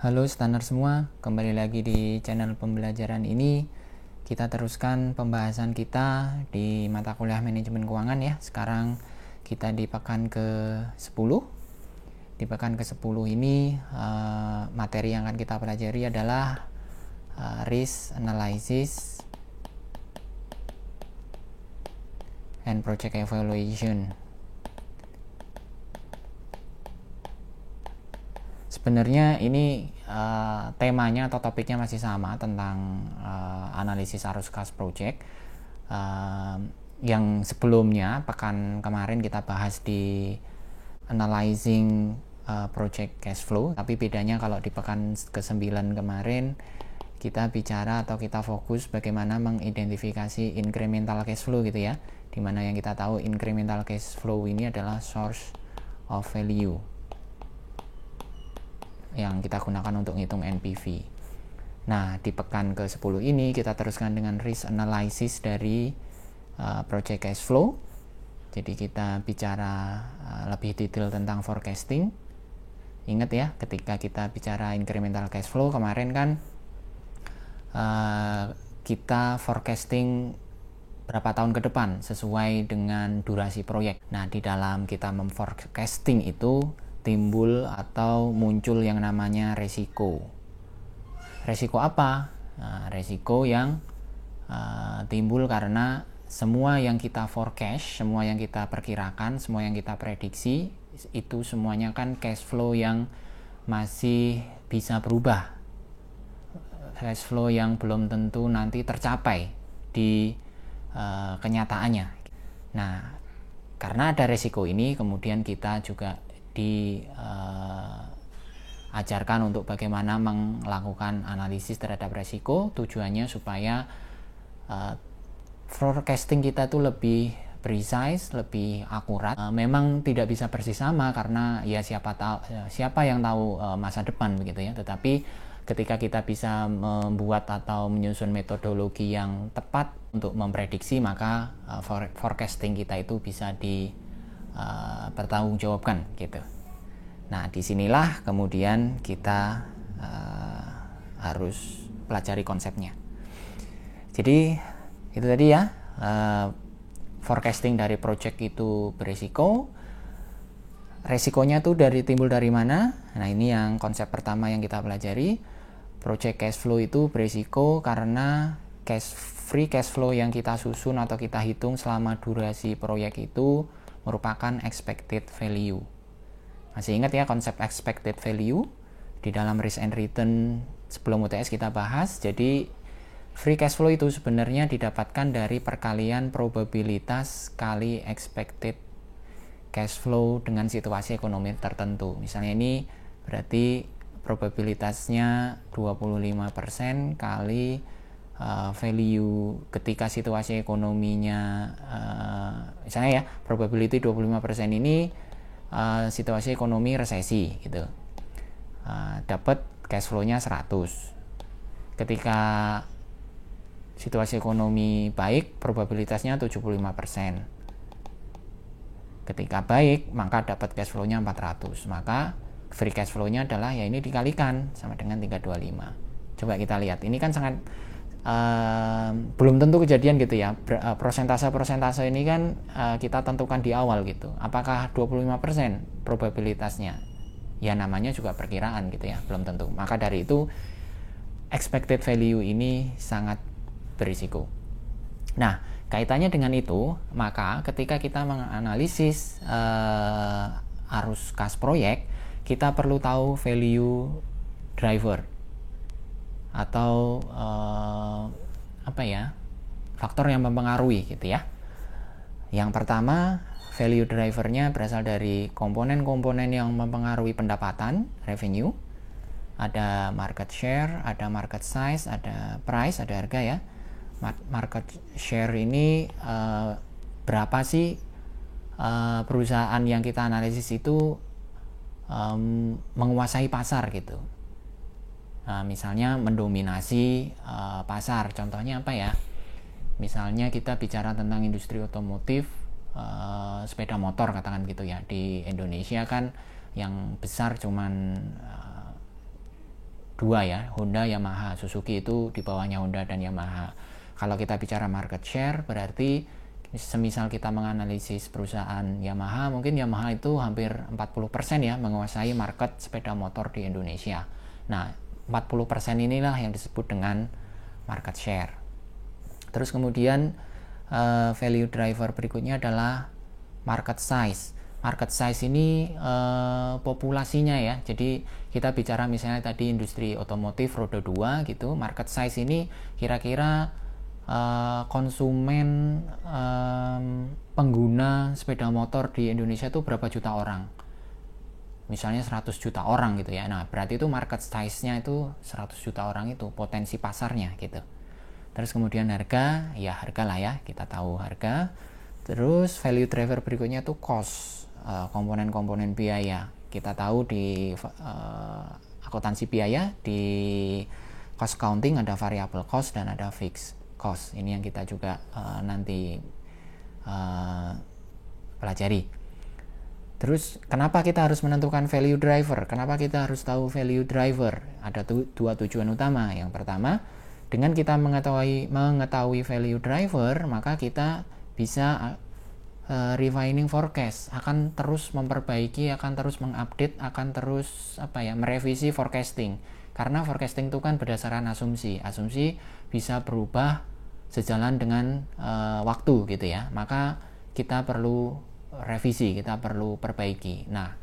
Halo standar semua, kembali lagi di channel pembelajaran ini. Kita teruskan pembahasan kita di mata kuliah manajemen keuangan ya. Sekarang kita di pekan ke-10. Di pekan ke-10 ini materi yang akan kita pelajari adalah risk analysis and project evaluation. Sebenarnya ini temanya atau topiknya masih sama tentang analisis arus kas project. Yang sebelumnya pekan kemarin kita bahas di analyzing project cash flow, tapi bedanya kalau di pekan ke-9 kemarin kita bicara atau kita fokus bagaimana mengidentifikasi incremental cash flow gitu ya, dimana yang kita tahu incremental cash flow ini adalah source of value yang kita gunakan untuk ngitung NPV. Nah, di pekan ke-10 ini kita teruskan dengan risk analysis dari project cash flow. Jadi kita bicara lebih detail tentang forecasting. Ingat ya, ketika kita bicara incremental cash flow kemarin kan kita forecasting berapa tahun ke depan sesuai dengan durasi proyek. Nah, di dalam kita memforecasting itu timbul atau muncul yang namanya resiko. Resiko apa? Nah, resiko yang timbul karena semua yang kita forecast, semua yang kita perkirakan, semua yang kita prediksi, itu semuanya kan cash flow yang masih bisa berubah. Cash flow yang belum tentu nanti tercapai di kenyataannya. Nah, karena ada resiko ini, kemudian kita juga diajarkan untuk bagaimana melakukan analisis terhadap resiko. Tujuannya supaya forecasting kita tuh lebih precise, lebih akurat. Memang tidak bisa persis sama karena ya siapa yang tahu masa depan begitu ya. Tetapi ketika kita bisa membuat atau menyusun metodologi yang tepat untuk memprediksi, maka forecasting kita itu bisa dipertanggungjawabkan gitu. Nah, disinilah kemudian kita harus pelajari konsepnya. Jadi itu tadi ya, forecasting dari project itu berisiko. Resikonya tuh timbul dari mana? Nah, ini yang konsep pertama yang kita pelajari. Project cash flow itu berisiko karena free cash flow yang kita susun atau kita hitung selama durasi proyek itu merupakan expected value. Masih ingat ya konsep expected value? Di dalam risk and return sebelum UTS kita bahas. Jadi free cash flow itu sebenarnya didapatkan dari perkalian probabilitas kali expected cash flow dengan situasi ekonomi tertentu. Misalnya ini berarti probabilitasnya 25% kali value ketika situasi ekonominya misalnya ya, probability 25% ini situasi ekonomi resesi gitu. Dapat cash flow-nya 100. Ketika situasi ekonomi baik, probabilitasnya 75%. Ketika baik, maka dapat cash flow-nya 400. Maka free cash flow-nya adalah ya ini dikalikan sama dengan 325. Coba kita lihat. Ini kan sangat belum tentu kejadian gitu ya. Persentase ini kan kita tentukan di awal gitu. Apakah 25% probabilitasnya? Ya namanya juga perkiraan gitu ya, belum tentu. Maka dari itu expected value ini sangat berisiko. Nah, kaitannya dengan itu, maka ketika kita menganalisis arus kas proyek, kita perlu tahu value driver atau faktor yang mempengaruhi gitu ya. Yang pertama, value drivernya berasal dari komponen-komponen yang mempengaruhi pendapatan, revenue. Ada market share, ada market size, ada price, ada harga ya. Market share ini berapa sih perusahaan yang kita analisis itu menguasai pasar gitu. Misalnya mendominasi pasar. Contohnya apa ya? Misalnya kita bicara tentang industri otomotif, sepeda motor katakan gitu ya. Di Indonesia kan yang besar cuman dua ya, Honda, Yamaha. Suzuki itu di bawahnya Honda dan Yamaha. Kalau kita bicara market share, berarti semisal kita menganalisis perusahaan Yamaha, mungkin Yamaha itu hampir 40% ya menguasai market sepeda motor di Indonesia. Nah, 40% inilah yang disebut dengan market share. Terus kemudian value driver berikutnya adalah market size. Market size ini populasinya ya. Jadi kita bicara misalnya tadi industri otomotif roda 2 gitu. Market size ini kira-kira konsumen pengguna sepeda motor di Indonesia itu berapa juta orang. Misalnya 100 juta orang gitu ya. Nah, berarti itu market size-nya itu 100 juta orang itu potensi pasarnya gitu. Terus kemudian harga, ya harga lah ya, kita tahu harga. Terus value driver berikutnya itu cost, komponen-komponen biaya. Kita tahu di akuntansi biaya, di cost accounting ada variable cost dan ada fixed cost. Ini yang kita juga nanti pelajari. Terus kenapa kita harus menentukan value driver? Kenapa kita harus tahu value driver? Ada dua tujuan utama. Yang pertama, dengan kita mengetahui value driver, maka kita bisa refining forecast, akan terus memperbaiki, akan terus mengupdate, akan terus merevisi forecasting. Karena forecasting itu kan berdasarkan asumsi. Asumsi bisa berubah sejalan dengan waktu gitu ya. Maka kita perlu revisi, kita perlu perbaiki. Nah,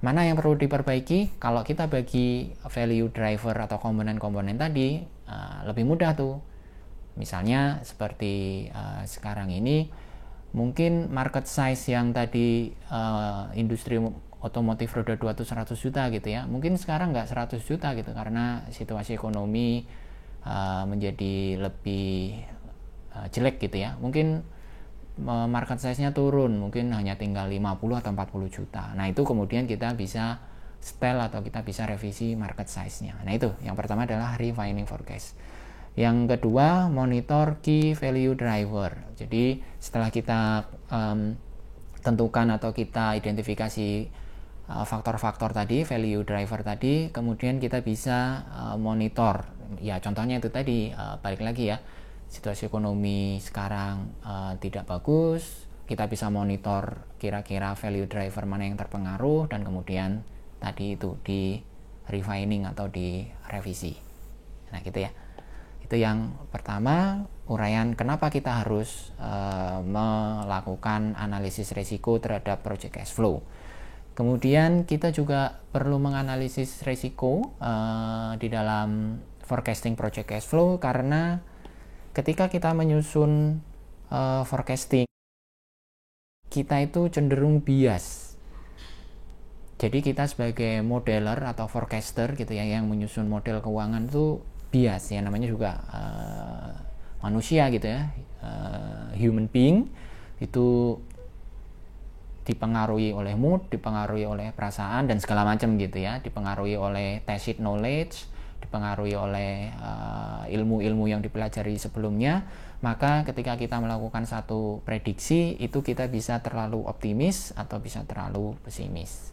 mana yang perlu diperbaiki? Kalau kita bagi value driver atau komponen-komponen tadi lebih mudah tuh. Misalnya seperti sekarang ini, mungkin market size yang tadi industri otomotif roda 2 itu 100 juta gitu ya. Mungkin sekarang nggak 100 juta gitu karena situasi ekonomi menjadi lebih jelek gitu ya. Mungkin market size-nya turun, mungkin hanya tinggal 50 atau 40 juta. Nah, itu kemudian kita bisa setel atau kita bisa revisi market size-nya. Nah, itu yang pertama adalah refining forecast. Yang kedua, monitor key value driver. Jadi setelah kita tentukan atau kita identifikasi faktor-faktor tadi, value driver tadi, kemudian kita bisa monitor. Ya, contohnya itu tadi, balik lagi ya, situasi ekonomi sekarang tidak bagus, kita bisa monitor kira-kira value driver mana yang terpengaruh, dan kemudian tadi itu di refining atau di revisi. Nah, gitu ya. Itu yang pertama, uraian kenapa kita harus melakukan analisis risiko terhadap project cash flow. Kemudian kita juga perlu menganalisis risiko di dalam forecasting project cash flow, karena ketika kita menyusun forecasting, kita itu cenderung bias. Jadi kita sebagai modeler atau forecaster gitu ya, yang menyusun model keuangan itu bias ya, namanya juga manusia gitu ya, human being, itu dipengaruhi oleh mood, dipengaruhi oleh perasaan dan segala macam gitu ya, dipengaruhi oleh tacit knowledge, dipengaruhi oleh ilmu-ilmu yang dipelajari sebelumnya. Maka ketika kita melakukan satu prediksi, itu kita bisa terlalu optimis atau bisa terlalu pesimis.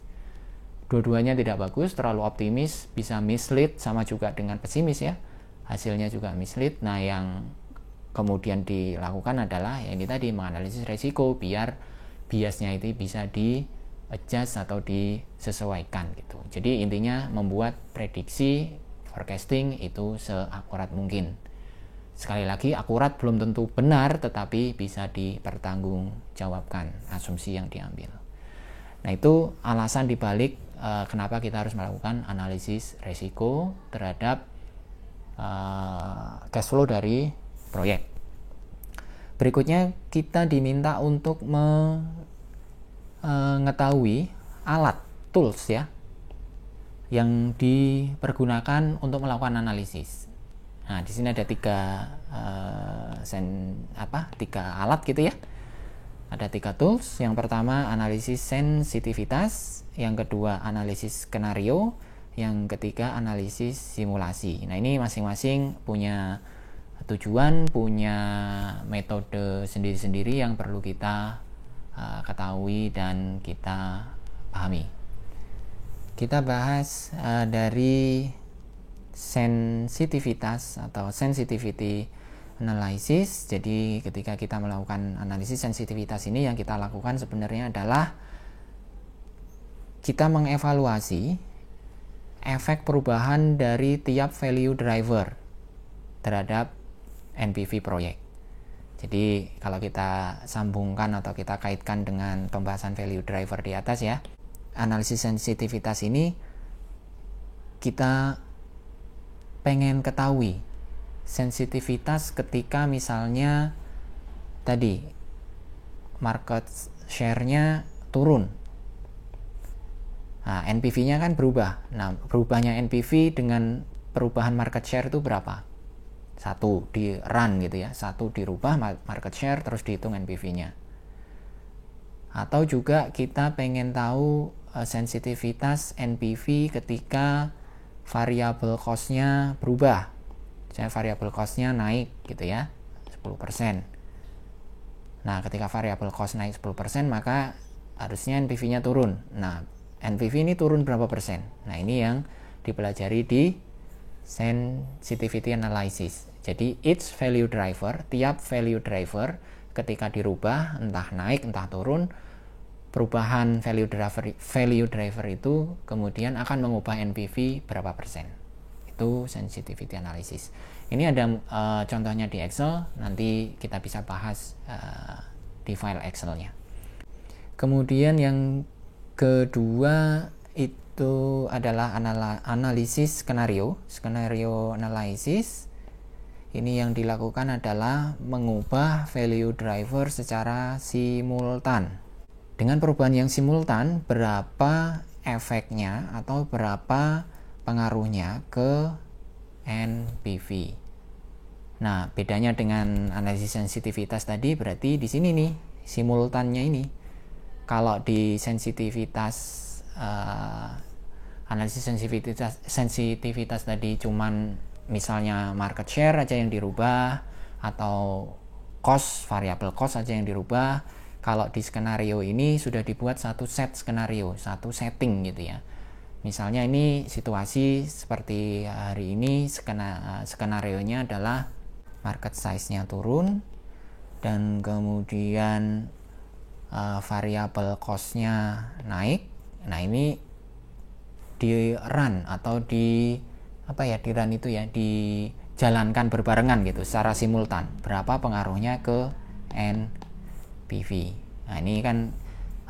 Dua-duanya tidak bagus. Terlalu optimis bisa mislead, sama juga dengan pesimis ya, hasilnya juga mislead. Nah, yang kemudian dilakukan adalah yang ini tadi, menganalisis resiko biar biasnya itu bisa di adjust atau disesuaikan gitu. Jadi intinya membuat prediksi forecasting itu seakurat mungkin. Sekali lagi, akurat belum tentu benar, tetapi bisa dipertanggungjawabkan asumsi yang diambil. Nah, itu alasan dibalik kenapa kita harus melakukan analisis resiko terhadap cash flow dari proyek. Berikutnya kita diminta untuk mengetahui alat, tools ya, yang dipergunakan untuk melakukan analisis. Nah, di sini ada tiga alat gitu ya. Ada 3 tools. Yang pertama analisis sensitivitas, yang kedua analisis skenario, yang ketiga analisis simulasi. Nah, ini masing-masing punya tujuan, punya metode sendiri-sendiri yang perlu kita ketahui dan kita pahami. Kita bahas dari sensitivitas atau sensitivity analysis. Jadi ketika kita melakukan analisis sensitivitas ini, yang kita lakukan sebenarnya adalah kita mengevaluasi efek perubahan dari tiap value driver terhadap NPV proyek. Jadi kalau kita sambungkan atau kita kaitkan dengan pembahasan value driver di atas ya, analisis sensitivitas ini kita pengen ketahui sensitivitas ketika misalnya tadi market share-nya turun. Nah, NPV-nya kan berubah. Nah, berubahnya NPV dengan perubahan market share itu berapa? Satu di run gitu ya, satu dirubah market share terus dihitung NPV-nya. Atau juga kita pengen tahu sensitivitas NPV ketika variable cost-nya berubah. Misalnya variable cost-nya naik gitu ya, 10%. Nah, ketika variable cost naik 10%, maka harusnya NPV-nya turun. Nah, NPV ini turun berapa persen? Nah, ini yang dipelajari di sensitivity analysis. Jadi, each value driver, tiap value driver ketika dirubah, entah naik, entah turun, perubahan value driver itu kemudian akan mengubah NPV berapa persen. Itu sensitivity analysis. Ini ada contohnya di Excel, nanti kita bisa bahas di file Excel-nya. Kemudian yang kedua itu adalah analisis skenario analysis. Ini yang dilakukan adalah mengubah value driver secara simultan. Dengan perubahan yang simultan, berapa efeknya atau berapa pengaruhnya ke NPV. Nah, bedanya dengan analisis sensitivitas tadi berarti di sini nih, simultannya ini. Kalau di analisis sensitivitas tadi cuman misalnya market share aja yang dirubah atau variable cost aja yang dirubah. Kalau di skenario ini sudah dibuat satu set skenario, satu setting gitu ya. Misalnya ini situasi seperti hari ini, skenario-nya adalah market size-nya turun dan kemudian variable cost-nya naik. Nah, ini di run atau di run itu ya, dijalankan berbarengan gitu secara simultan. Berapa pengaruhnya ke NPV. Nah, ini kan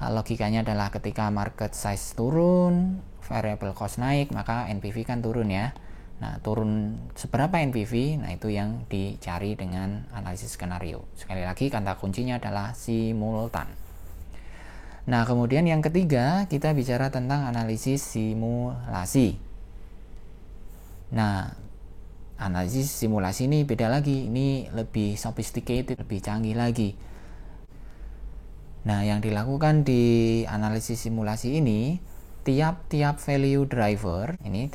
logikanya adalah ketika market size turun, variable cost naik, maka NPV kan turun ya. Nah, turun seberapa NPV? Nah, itu yang dicari dengan analisis skenario. Sekali lagi, kata kuncinya adalah simultan. Nah, kemudian yang ketiga, kita bicara tentang analisis simulasi. Nah, analisis simulasi ini beda lagi. Ini lebih sophisticated, lebih canggih lagi. Nah, yang dilakukan di analisis simulasi ini, tiap-tiap value driver ini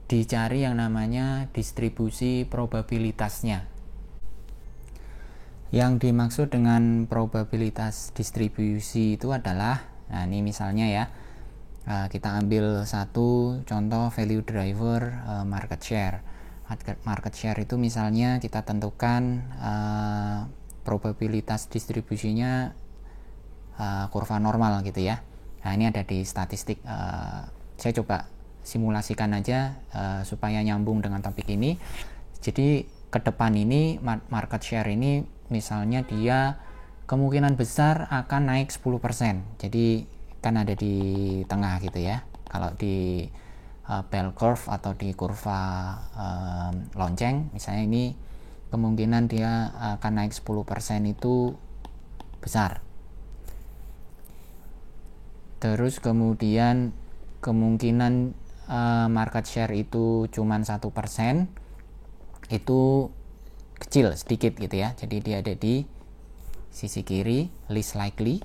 dicari yang namanya distribusi probabilitasnya. Yang dimaksud dengan probabilitas distribusi itu adalah, nah ini misalnya ya, kita ambil satu contoh value driver market share. Market share itu misalnya kita tentukan probabilitas distribusinya kurva normal gitu ya. Nah, ini ada di statistik. Saya coba simulasikan aja supaya nyambung dengan topik ini. Jadi ke depan ini market share ini misalnya dia kemungkinan besar akan naik 10%. Jadi kan ada di tengah gitu ya. Kalau di bell curve atau di kurva lonceng misalnya, ini kemungkinan dia akan naik 10% itu besar. Terus kemudian kemungkinan market share itu cuma 1%, itu kecil sedikit gitu ya. Jadi dia ada di sisi kiri, least likely.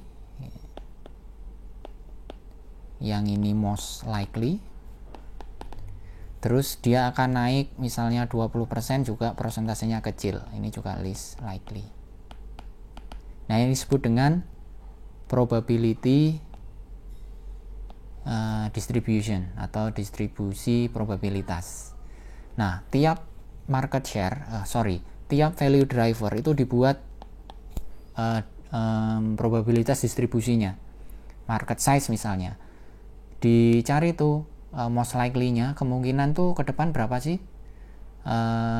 Yang ini most likely. Terus dia akan naik misalnya 20% juga persentasenya kecil. Ini juga least likely. Nah, ini disebut dengan probability distribution atau distribusi probabilitas. Nah, tiap market share, tiap value driver itu dibuat probabilitas distribusinya. Market size misalnya, dicari tuh most likely-nya, kemungkinan tuh ke depan berapa sih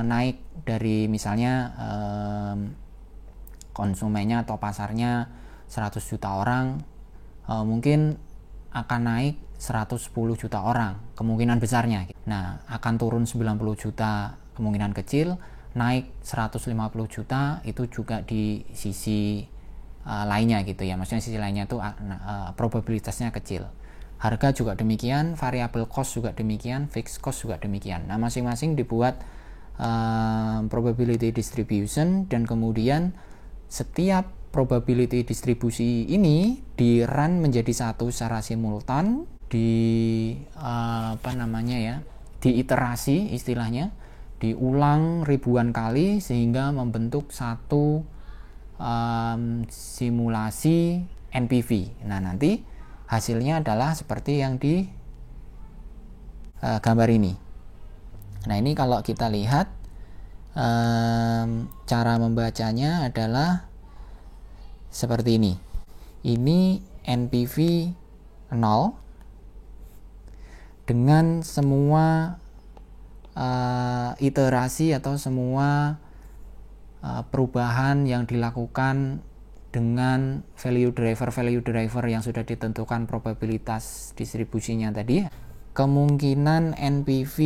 naik dari misalnya konsumennya atau pasarnya 100 juta orang, mungkin akan naik 110 juta orang, kemungkinan besarnya. Nah, akan turun 90 juta, kemungkinan kecil, naik 150 juta, itu juga di sisi lainnya gitu ya. Maksudnya sisi lainnya itu probabilitasnya kecil. Harga juga demikian, variable cost juga demikian, fixed cost juga demikian. Nah, masing-masing dibuat probability distribution, dan kemudian setiap probability distribusi ini di run menjadi satu secara simultan, diiterasi istilahnya, diulang ribuan kali sehingga membentuk satu simulasi NPV. Nah, nanti hasilnya adalah seperti yang di gambar ini. Nah, ini kalau kita lihat cara membacanya adalah seperti ini. Ini NPV 0 dengan semua iterasi atau semua perubahan yang dilakukan dengan value driver yang sudah ditentukan probabilitas distribusinya tadi. Kemungkinan NPV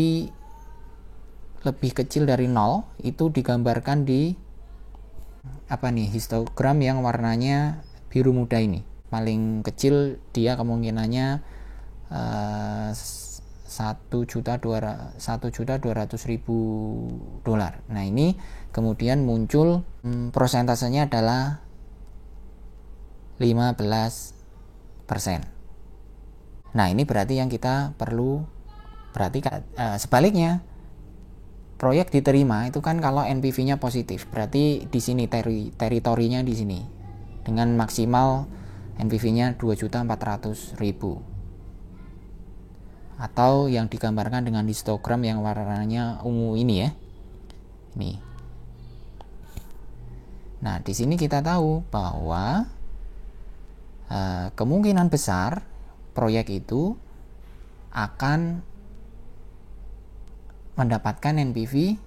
lebih kecil dari 0 itu digambarkan di histogram yang warnanya biru muda ini. Paling kecil dia kemungkinannya 1.200.000 dolar. Nah, ini kemudian muncul persentasenya adalah 15%. Nah, ini berarti yang kita perlu perhatikan. Sebaliknya, proyek diterima itu kan kalau NPV-nya positif, berarti di sini teritorinya di sini dengan maksimal NPV-nya 2.400.000, atau yang digambarkan dengan histogram yang warnanya ungu ini ya. Ini. Nah, di sini kita tahu bahwa kemungkinan besar proyek itu akan mendapatkan NPV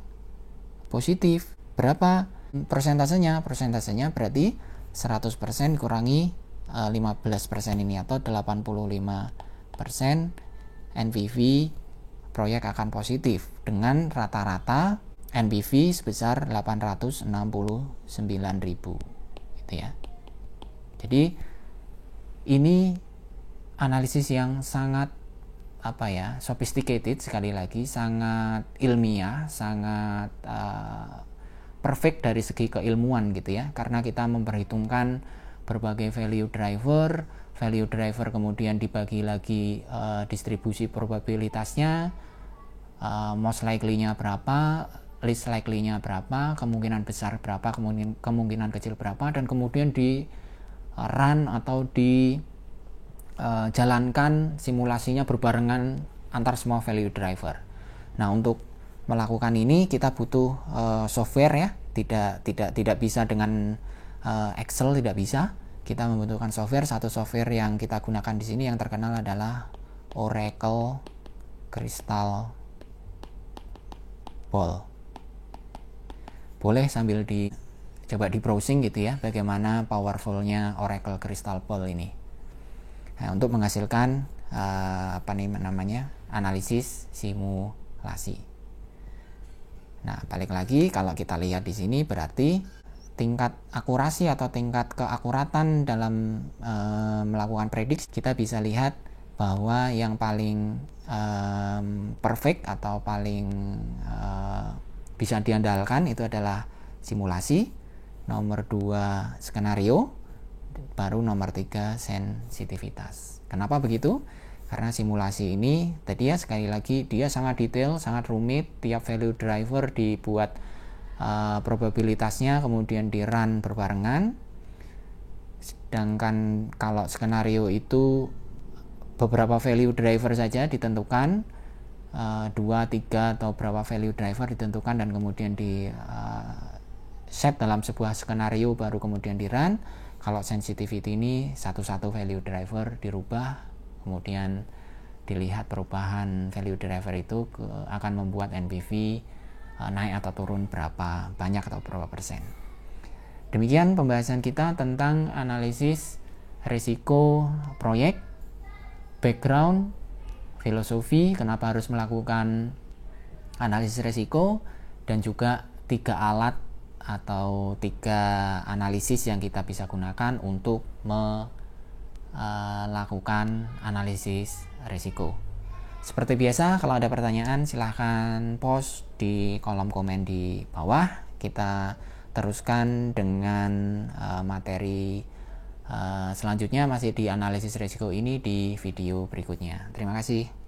positif. Berapa persentasenya? Persentasenya berarti 100% kurangi 15% ini, atau 85% NPV proyek akan positif dengan rata-rata NPV sebesar 869.000 gitu ya. Jadi ini analisis yang sangat sophisticated, sekali lagi sangat ilmiah, sangat perfect dari segi keilmuan gitu ya, karena kita memperhitungkan berbagai value driver kemudian dibagi lagi distribusi probabilitasnya, most likely-nya berapa, least likely-nya berapa, kemungkinan besar berapa, kemungkinan kecil berapa, dan kemudian di run atau di jalankan simulasinya berbarengan antar semua value driver. Nah, untuk melakukan ini kita butuh software ya, tidak bisa dengan Excel, tidak bisa. Kita membutuhkan software. Satu software yang kita gunakan di sini yang terkenal adalah Oracle Crystal Ball. Boleh sambil coba di browsing gitu ya, bagaimana powerful-nya Oracle Crystal Ball ini. Nah, untuk menghasilkan analisis simulasi. Nah, balik lagi kalau kita lihat di sini berarti tingkat akurasi atau tingkat keakuratan dalam melakukan prediksi, kita bisa lihat bahwa yang paling perfect atau paling bisa diandalkan itu adalah simulasi, nomor 2 skenario, baru nomor 3 sensitivitas. Kenapa begitu? Karena simulasi ini tadi ya, sekali lagi dia sangat detail, sangat rumit, tiap value driver dibuat probabilitasnya kemudian di run berbarengan. Sedangkan kalau skenario itu beberapa value driver saja ditentukan, 2, 3 atau berapa value driver ditentukan dan kemudian di set dalam sebuah skenario, baru kemudian di run. Kalau sensitivity ini satu-satu value driver dirubah, kemudian dilihat perubahan value driver itu akan membuat NPV naik atau turun berapa banyak atau berapa persen. Demikian pembahasan kita tentang analisis risiko proyek, background, filosofi kenapa harus melakukan analisis risiko, dan juga 3 alat atau 3 analisis yang kita bisa gunakan untuk melakukan analisis risiko. Seperti biasa, kalau ada pertanyaan silahkan post di kolom komen di bawah. Kita teruskan dengan materi selanjutnya masih di analisis risiko ini di video berikutnya. Terima kasih.